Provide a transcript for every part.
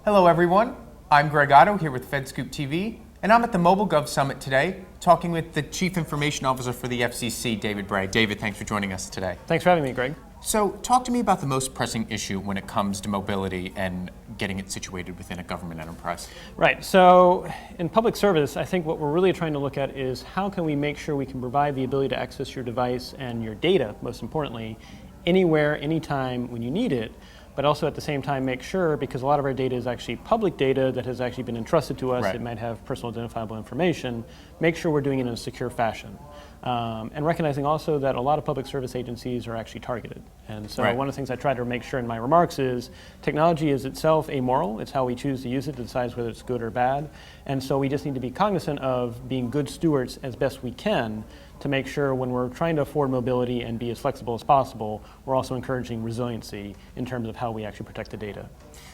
Hello everyone, I'm Greg Otto here with FedScoop TV, and I'm at the MobileGov Summit today, talking with the Chief Information Officer for the FCC, David Bray. David, thanks for joining us today. Thanks for having me, Greg. So, talk to me about the most pressing issue when it comes to mobility and getting it situated within a government enterprise. Right, so in public service, I think what we're really trying to look at is how can we make sure we can provide the ability to access your device and your data, most importantly, anywhere, anytime when you need it, but also at the same time make sure, because a lot of our data is actually public data that has actually been entrusted to us, right. It might have personal identifiable information, make sure we're doing it in a secure fashion. And recognizing also that a lot of public service agencies are actually targeted. And so right. One of the things I try to make sure in my remarks is technology is itself amoral. It's how we choose to use it that decides whether it's good or bad. And so we just need to be cognizant of being good stewards as best we can to make sure when we're trying to afford mobility and be as flexible as possible, we're also encouraging resiliency in terms of how we actually protect the data.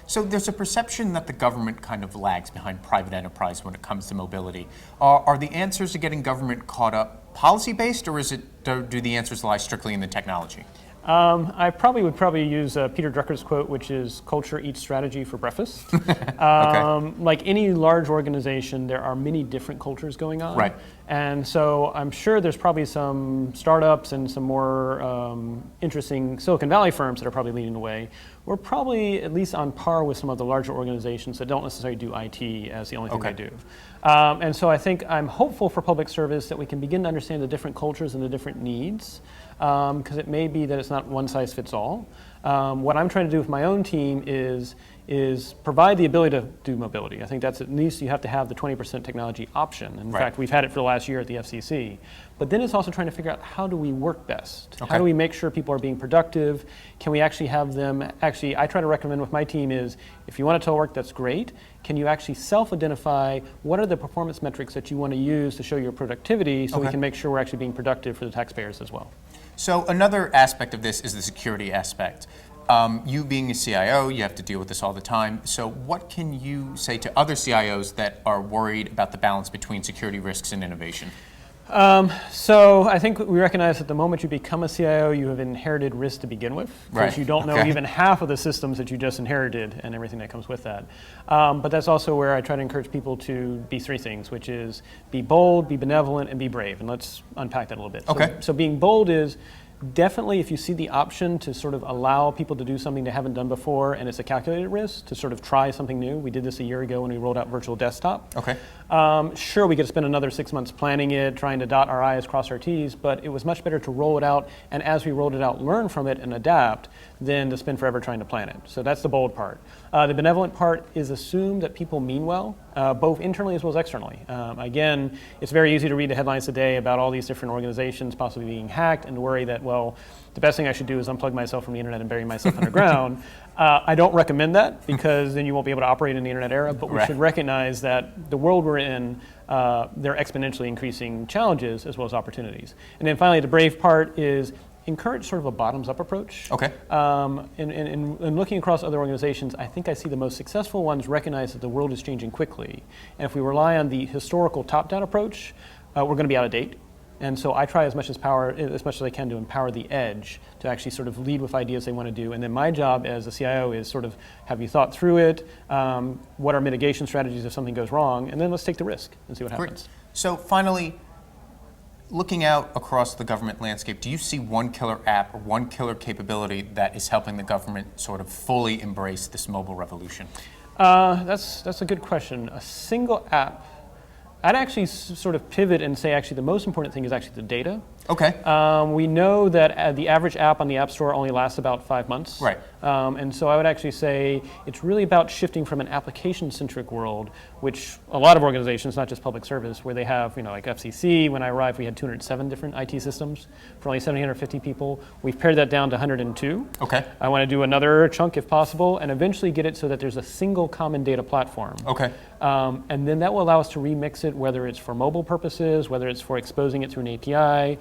So there's a perception that the government kind of lags behind private enterprise when it comes to mobility. Are the answers to getting government caught up policy-based, or do the answers lie strictly in the technology? I would probably use Peter Drucker's quote, which is culture eats strategy for breakfast. Okay. Like any large organization, there are many different cultures going on. Right. And so I'm sure there's probably some startups and some more interesting Silicon Valley firms that are probably leading the way. We're probably at least on par with some of the larger organizations that don't necessarily do IT as the only thing okay. they do. And so I think I'm hopeful for public service that we can begin to understand the different cultures and the different needs, because it may be that it's not one size fits all. What I'm trying to do with my own team is provide the ability to do mobility. I think that's at least you have to have the 20% technology option. In right. fact, we've had it for the last year at the FCC. But then it's also trying to figure out how do we work best? Okay. How do we make sure people are being productive? Can we actually have them, I try to recommend with my team is, if you want to telework, that's great. Can you actually self-identify what are the performance metrics that you want to use to show your productivity so okay. we can make sure we're actually being productive for the taxpayers as well? So another aspect of this is the security aspect. You being a CIO, you have to deal with this all the time. So what can you say to other CIOs that are worried about the balance between security risks and innovation? So I think we recognize that the moment you become a CIO, you have inherited risk to begin with, because right. you don't know okay. even half of the systems that you just inherited and everything that comes with that. But that's also where I try to encourage people to be three things, which is be bold, be benevolent, and be brave. And let's unpack that a little bit. Okay. So being bold is definitely if you see the option to sort of allow people to do something they haven't done before and it's a calculated risk, to sort of try something new. We did this a year ago when we rolled out virtual desktop. Okay. Sure, we could spend another 6 months planning it, trying to dot our I's, cross our T's, but it was much better to roll it out, and as we rolled it out, learn from it and adapt, than to spend forever trying to plan it. So that's the bold part. The benevolent part is assume that people mean well, both internally as well as externally. Again, it's very easy to read the headlines today about all these different organizations possibly being hacked and to worry that, well, the best thing I should do is unplug myself from the internet and bury myself underground. I don't recommend that, because then you won't be able to operate in the internet era, but we right. should recognize that the world we're in, there are exponentially increasing challenges as well as opportunities. And then finally, the brave part is encourage sort of a bottoms-up approach. Okay. In looking across other organizations, I think I see the most successful ones recognize that the world is changing quickly. And if we rely on the historical top-down approach, we're going to be out of date. And so I try as much as I can to empower the edge to actually sort of lead with ideas they want to do. And then my job as a CIO is sort of, have you thought through it? What are mitigation strategies if something goes wrong? And then let's take the risk and see what happens. Great. So finally, looking out across the government landscape, do you see one killer app or one killer capability that is helping the government sort of fully embrace this mobile revolution? That's a good question. A single app, I'd actually sort of pivot and say actually the most important thing is actually the data. Okay. We know that the average app on the App Store only lasts about 5 months. Right. And so I would actually say it's really about shifting from an application-centric world, which a lot of organizations, not just public service, where they have, like FCC, when I arrived, we had 207 different IT systems for only 750 people. We've pared that down to 102. Okay. I want to do another chunk if possible, and eventually get it so that there's a single common data platform. Okay. And then that will allow us to remix it, whether it's for mobile purposes, whether it's for exposing it through an API,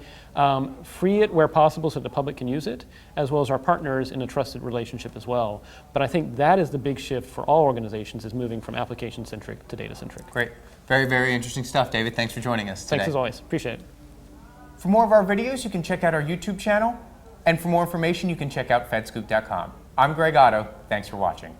free it where possible so the public can use it, as well as our partners in a trusted relationship as well. But I think that is the big shift for all organizations, is moving from application-centric to data-centric. Great. Very, very interesting stuff, David. Thanks for joining us today. Thanks as always. Appreciate it. For more of our videos, you can check out our YouTube channel. And for more information, you can check out FedScoop.com. I'm Greg Otto. Thanks for watching.